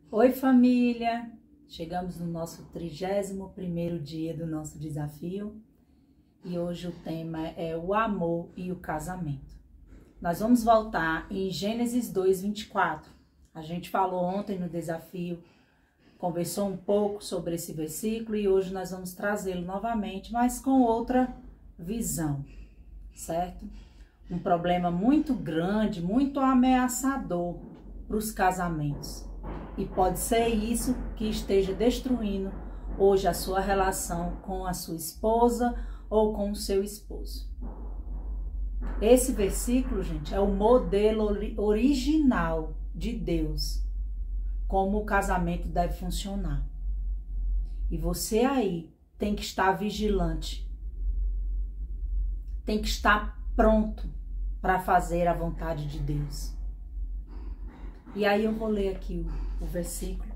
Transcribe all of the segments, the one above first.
Oi, família! Chegamos no nosso 31º dia do nosso desafio e hoje o tema é o amor e o casamento. Nós vamos voltar em Gênesis 2:24. A gente falou ontem no desafio, conversou um pouco sobre esse versículo e hoje nós vamos trazê-lo novamente, mas com outra visão, certo? Um problema muito grande, muito ameaçador para os casamentos. E pode ser isso que esteja destruindo hoje a sua relação com a sua esposa ou com o seu esposo. Esse versículo, gente, é o modelo original de Deus, como o casamento deve funcionar. E você aí tem que estar vigilante, tem que estar pronto para fazer a vontade de Deus. E aí eu vou ler aqui o versículo.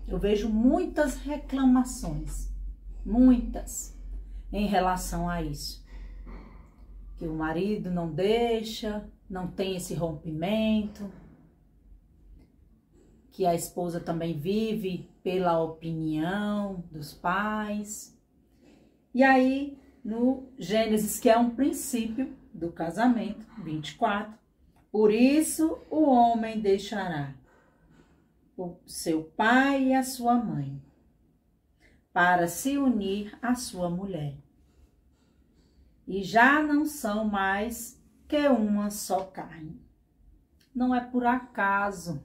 Eu vejo muitas reclamações, muitas, em relação a isso. Que o marido não deixa, não tem esse rompimento, que a esposa também vive pela opinião dos pais. E aí, no Gênesis, que é um princípio do casamento, 24, por isso o homem deixará o seu pai e a sua mãe, para se unir à sua mulher. E já não são mais que uma só carne. Não é por acaso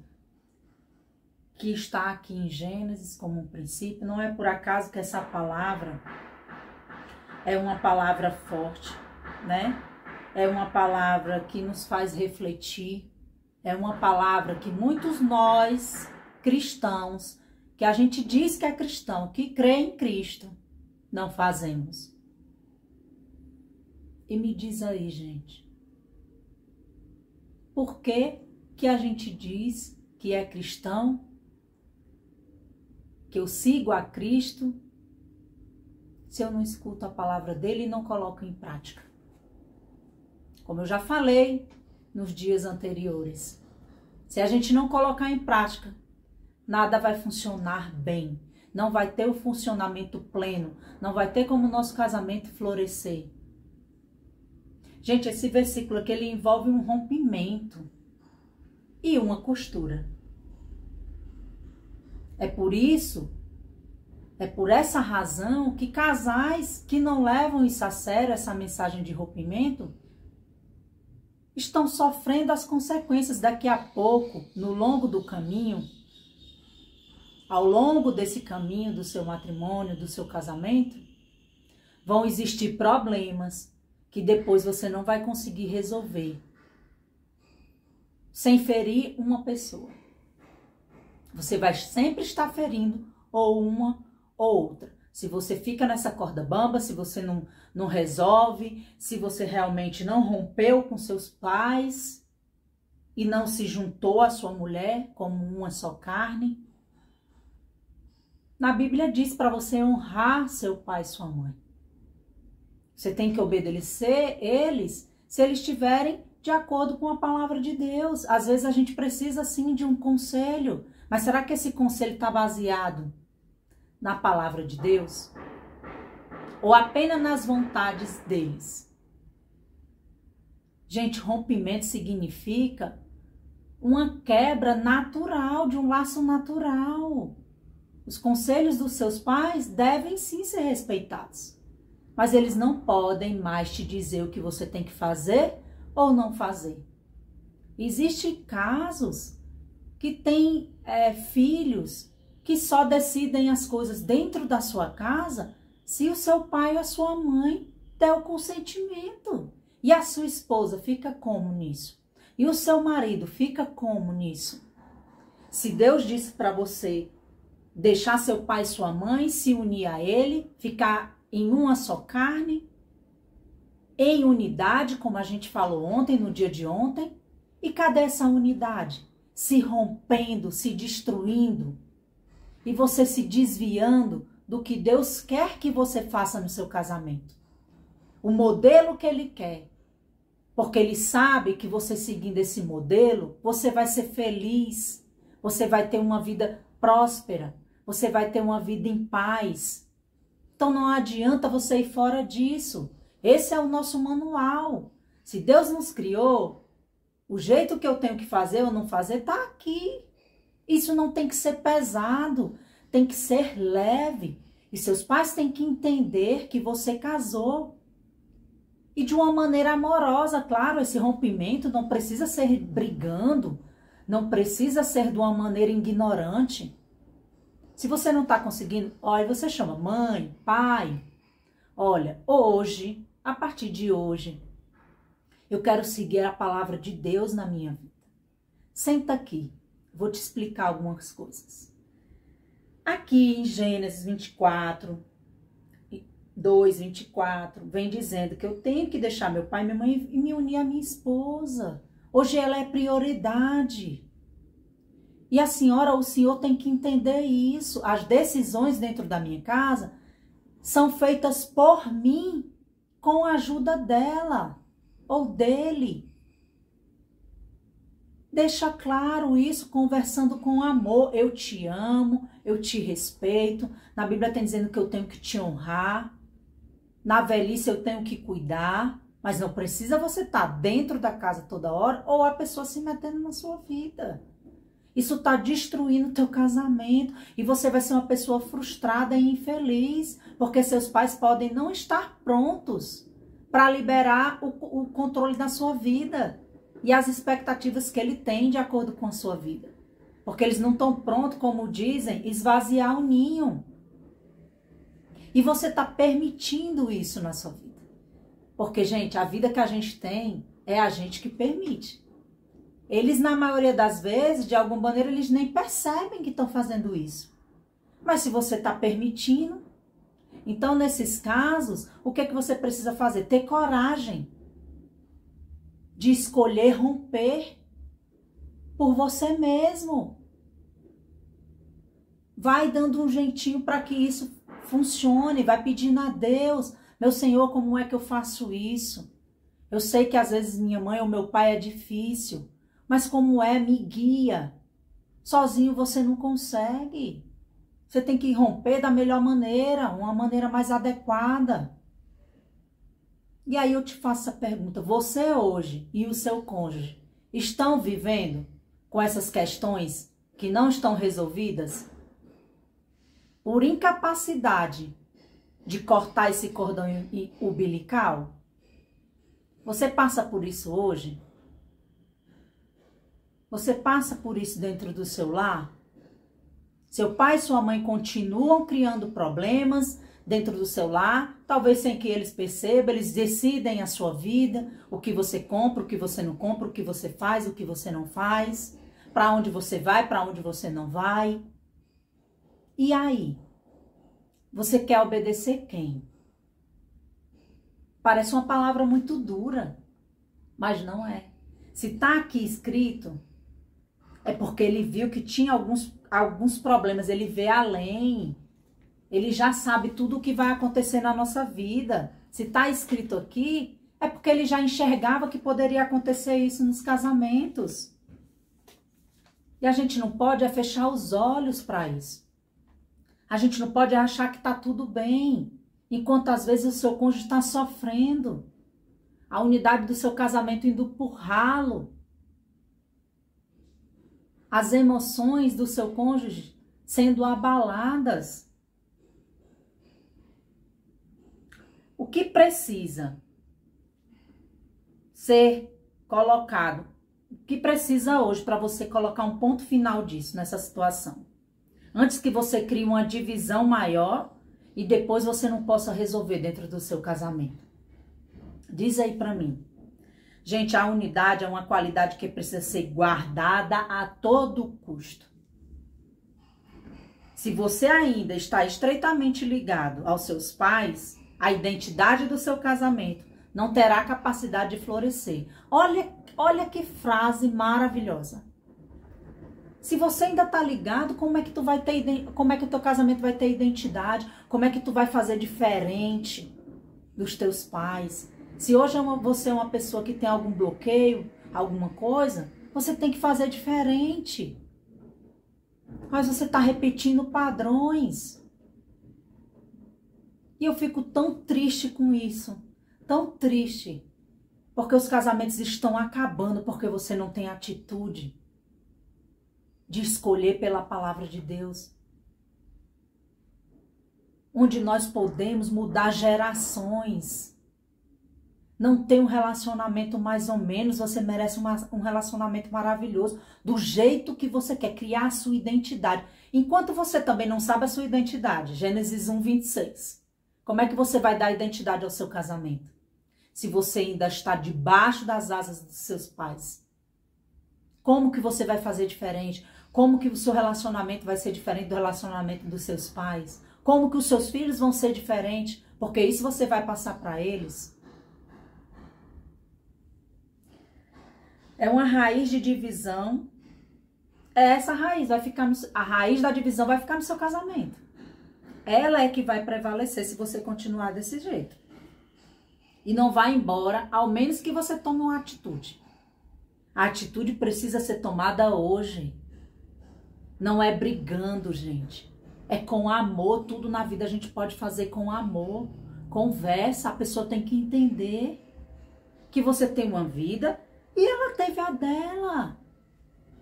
que está aqui em Gênesis como um princípio, não é por acaso que essa palavra é uma palavra forte, né? É uma palavra que nos faz refletir, é uma palavra que muitos nós, cristãos, que a gente diz que é cristão, que crê em Cristo, não fazemos. E me diz aí, gente, por que que a gente diz que é cristão, que eu sigo a Cristo, se eu não escuto a palavra dele e não coloco em prática? Como eu já falei nos dias anteriores, se a gente não colocar em prática, nada vai funcionar bem, não vai ter o funcionamento pleno, não vai ter como o nosso casamento florescer. Gente, esse versículo aqui, ele envolve um rompimento e uma costura. É por isso, é por essa razão que casais que não levam isso a sério, essa mensagem de rompimento, estão sofrendo as consequências daqui a pouco, no longo do caminho, ao longo desse caminho do seu matrimônio, do seu casamento, vão existir problemas que depois você não vai conseguir resolver sem ferir uma pessoa. Você vai sempre estar ferindo ou uma ou outra. Se você fica nessa corda bamba, se você não resolve, se você realmente não rompeu com seus pais e não se juntou à sua mulher como uma só carne. Na Bíblia diz para você honrar seu pai e sua mãe. Você tem que obedecer eles se eles estiverem de acordo com a palavra de Deus. Às vezes a gente precisa sim de um conselho, mas será que esse conselho está baseado na palavra de Deus? Ou apenas nas vontades deles? Gente, rompimento significa uma quebra natural, de um laço natural. Os conselhos dos seus pais devem sim ser respeitados, mas eles não podem mais te dizer o que você tem que fazer ou não fazer. Existem casos que têm filhos que só decidem as coisas dentro da sua casa se o seu pai ou a sua mãe der o consentimento. E a sua esposa fica como nisso? E o seu marido fica como nisso? Se Deus disse para você deixar seu pai e sua mãe, se unir a ele, ficar em uma só carne, em unidade, como a gente falou ontem, no dia de ontem, e cadê essa unidade? Se rompendo, se destruindo, e você se desviando do que Deus quer que você faça no seu casamento. O modelo que Ele quer. Porque Ele sabe que você seguindo esse modelo, você vai ser feliz. Você vai ter uma vida próspera, você vai ter uma vida em paz. Então não adianta você ir fora disso. Esse é o nosso manual. Se Deus nos criou, o jeito que eu tenho que fazer ou não fazer está aqui. Isso não tem que ser pesado, tem que ser leve. E seus pais têm que entender que você casou. E de uma maneira amorosa, claro, esse rompimento não precisa ser brigando, não precisa ser de uma maneira ignorante. Se você não está conseguindo, olha, você chama mãe, pai. Olha, hoje, a partir de hoje, eu quero seguir a palavra de Deus na minha vida. Senta aqui, vou te explicar algumas coisas. Aqui em Gênesis 24, 2, 24, vem dizendo que eu tenho que deixar meu pai e minha mãe e me unir à minha esposa. Hoje ela é prioridade. E a senhora, o senhor tem que entender isso. As decisões dentro da minha casa são feitas por mim, com a ajuda dela ou dele. Deixa claro isso, conversando com amor. Eu te amo, eu te respeito. Na Bíblia tem dizendo que eu tenho que te honrar. Na velhice eu tenho que cuidar. Mas não precisa você estar dentro da casa toda hora ou a pessoa se metendo na sua vida. Isso está destruindo o teu casamento e você vai ser uma pessoa frustrada e infeliz, porque seus pais podem não estar prontos para liberar o controle da sua vida e as expectativas que ele tem de acordo com a sua vida. Porque eles não estão prontos, como dizem, esvaziar o ninho. E você está permitindo isso na sua vida. Porque, gente, a vida que a gente tem é a gente que permite. Eles, na maioria das vezes, de alguma maneira, eles nem percebem que estão fazendo isso. Mas se você está permitindo, então, nesses casos, o que é que você precisa fazer? Ter coragem de escolher romper por você mesmo. Vai dando um jeitinho para que isso funcione, vai pedindo a Deus, meu Senhor, como é que eu faço isso? Eu sei que às vezes minha mãe ou meu pai é difícil, mas como é, me guia. Sozinho você não consegue. Você tem que romper da melhor maneira, uma maneira mais adequada. E aí eu te faço a pergunta, você hoje e o seu cônjuge estão vivendo com essas questões que não estão resolvidas? Por incapacidade de cortar esse cordão umbilical? Você passa por isso hoje? Você passa por isso dentro do seu lar? Seu pai e sua mãe continuam criando problemas dentro do seu lar, talvez sem que eles percebam, eles decidem a sua vida, o que você compra, o que você não compra, o que você faz, o que você não faz, para onde você vai, para onde você não vai. E aí? Você quer obedecer quem? Parece uma palavra muito dura, mas não é. Se está aqui escrito, é porque ele viu que tinha alguns problemas, ele vê além. Ele já sabe tudo o que vai acontecer na nossa vida. Se está escrito aqui, é porque ele já enxergava que poderia acontecer isso nos casamentos. E a gente não pode fechar os olhos para isso. A gente não pode achar que está tudo bem, enquanto às vezes o seu cônjuge está sofrendo. A unidade do seu casamento indo por ralo. As emoções do seu cônjuge sendo abaladas. O que precisa ser colocado? O que precisa hoje para você colocar um ponto final disso, nessa situação? Antes que você crie uma divisão maior e depois você não possa resolver dentro do seu casamento. Diz aí para mim. Gente, a unidade é uma qualidade que precisa ser guardada a todo custo. Se você ainda está estreitamente ligado aos seus pais, a identidade do seu casamento não terá capacidade de florescer. Olha que frase maravilhosa. Se você ainda está ligado, como é que o teu casamento vai ter identidade? Como é que tu vai fazer diferente dos teus pais? Se hoje você é uma pessoa que tem algum bloqueio, alguma coisa, você tem que fazer diferente. Mas você está repetindo padrões. E eu fico tão triste com isso. Tão triste. Porque os casamentos estão acabando porque você não tem atitude de escolher pela palavra de Deus. Onde nós podemos mudar gerações. Não tem um relacionamento mais ou menos, você merece um relacionamento maravilhoso, do jeito que você quer, criar a sua identidade. Enquanto você também não sabe a sua identidade, Gênesis 1:26. Como é que você vai dar identidade ao seu casamento? Se você ainda está debaixo das asas dos seus pais. Como que você vai fazer diferente? Como que o seu relacionamento vai ser diferente do relacionamento dos seus pais? Como que os seus filhos vão ser diferentes? Porque isso você vai passar para eles. É uma raiz de divisão. Essa raiz vai ficar a raiz da divisão vai ficar no seu casamento. Ela é que vai prevalecer se você continuar desse jeito. E não vai embora, ao menos que você tome uma atitude. A atitude precisa ser tomada hoje. Não é brigando, gente. É com amor. Tudo na vida a gente pode fazer com amor. Conversa, a pessoa tem que entender que você tem uma vida e ela teve a dela.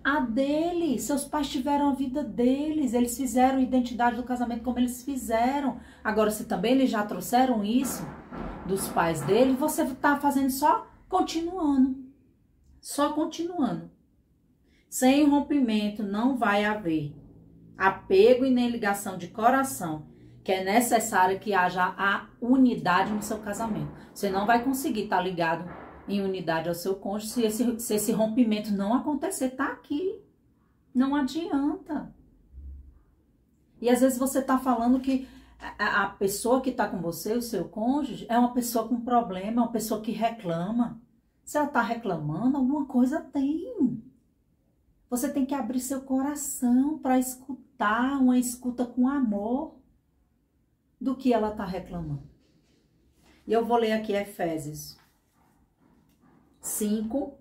A dele. Seus pais tiveram a vida deles. Eles fizeram a identidade do casamento como eles fizeram. Agora, se também eles já trouxeram isso dos pais dele, você está fazendo só continuando. Só continuando. Sem rompimento não vai haver apego e nem ligação de coração, que é necessário que haja a unidade no seu casamento. Você não vai conseguir estar ligado em unidade ao seu cônjuge se esse rompimento não acontecer. Tá aqui. Não adianta. E às vezes você está falando que a pessoa que está com você, o seu cônjuge, é uma pessoa com problema, é uma pessoa que reclama. Se ela está reclamando, alguma coisa tem. Você tem que abrir seu coração para escutar, uma escuta com amor do que ela está reclamando. E eu vou ler aqui Efésios 5,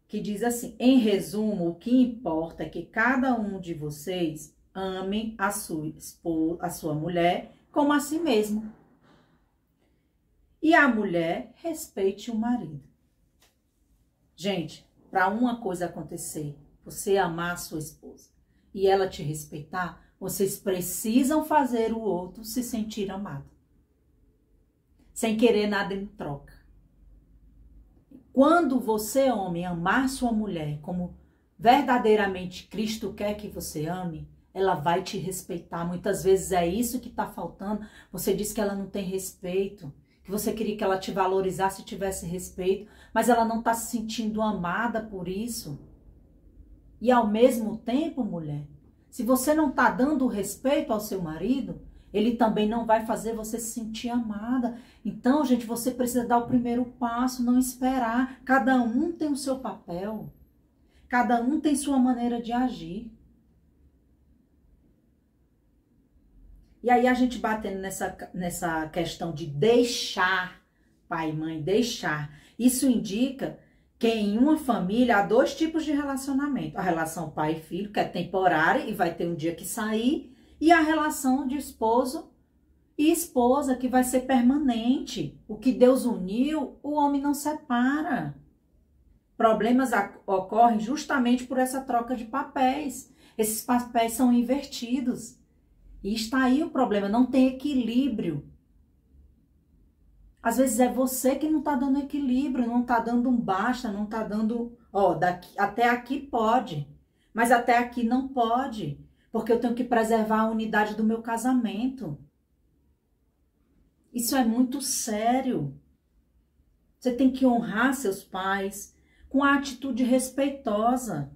que diz assim: em resumo, o que importa é que cada um de vocês ame a sua mulher como a si mesmo. E a mulher respeite o marido. Gente, para uma coisa acontecer, você amar a sua esposa e ela te respeitar, vocês precisam fazer o outro se sentir amado. Sem querer nada em troca. Quando você, homem, amar sua mulher como verdadeiramente Cristo quer que você ame, ela vai te respeitar. Muitas vezes é isso que está faltando. Você diz que ela não tem respeito, que você queria que ela te valorizasse e tivesse respeito, mas ela não está se sentindo amada por isso. E ao mesmo tempo, mulher, se você não está dando respeito ao seu marido, ele também não vai fazer você se sentir amada. Então, gente, você precisa dar o primeiro passo, não esperar. Cada um tem o seu papel. Cada um tem sua maneira de agir. E aí a gente batendo nessa questão de deixar, pai e mãe, deixar. Isso indica que em uma família há dois tipos de relacionamento. A relação pai e filho, que é temporária e vai ter um dia que sair. E a relação de esposo e esposa, que vai ser permanente. O que Deus uniu, o homem não separa. Problemas ocorrem justamente por essa troca de papéis. Esses papéis são invertidos. E está aí o problema, não tem equilíbrio. Às vezes é você que não está dando equilíbrio, não está dando um basta, não está dando... Ó, até aqui pode, mas até aqui não pode. Porque eu tenho que preservar a unidade do meu casamento. Isso é muito sério. Você tem que honrar seus pais com a atitude respeitosa.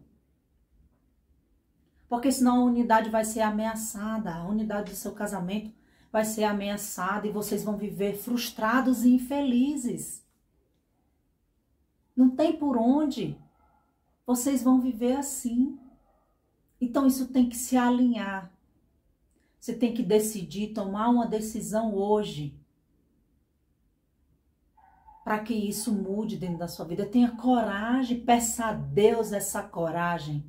Porque senão a unidade vai ser ameaçada, a unidade do seu casamento vai ser ameaçada e vocês vão viver frustrados e infelizes. Não tem por onde. Vocês vão viver assim. Então isso tem que se alinhar. Você tem que decidir, tomar uma decisão hoje. Para que isso mude dentro da sua vida. Tenha coragem, peça a Deus essa coragem.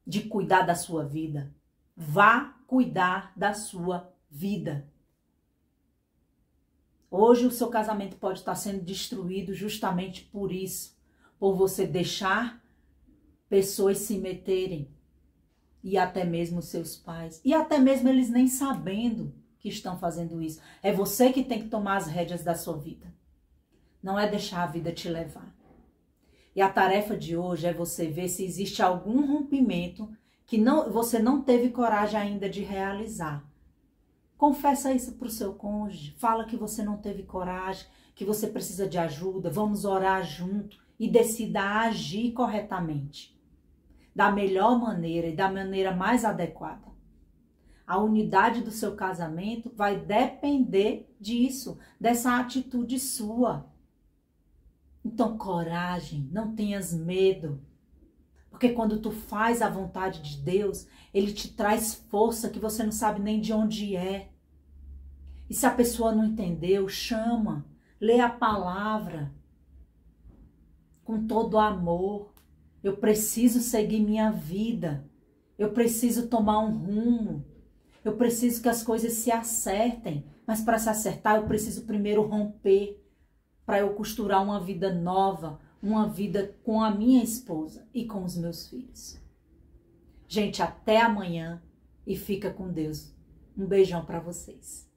de cuidar da sua vida. Vá cuidar da sua vida. Hoje o seu casamento pode estar sendo destruído justamente por isso, por você deixar pessoas se meterem, e até mesmo seus pais, e até mesmo eles nem sabendo que estão fazendo isso. É você que tem que tomar as rédeas da sua vida. Não é deixar a vida te levar. E a tarefa de hoje é você ver se existe algum rompimento que você não teve coragem ainda de realizar. Confessa isso para o seu cônjuge, fala que você não teve coragem, que você precisa de ajuda, vamos orar junto e decida agir corretamente, da melhor maneira e da maneira mais adequada. A unidade do seu casamento vai depender disso, dessa atitude sua. Então, coragem, não tenhas medo. Porque quando tu faz a vontade de Deus, Ele te traz força que você não sabe nem de onde é. E se a pessoa não entendeu, chama, lê a palavra com todo amor. Eu preciso seguir minha vida. Eu preciso tomar um rumo. Eu preciso que as coisas se acertem. Mas para se acertar, eu preciso primeiro romper, para eu costurar uma vida nova, uma vida com a minha esposa e com os meus filhos. Gente, até amanhã e fica com Deus. Um beijão para vocês.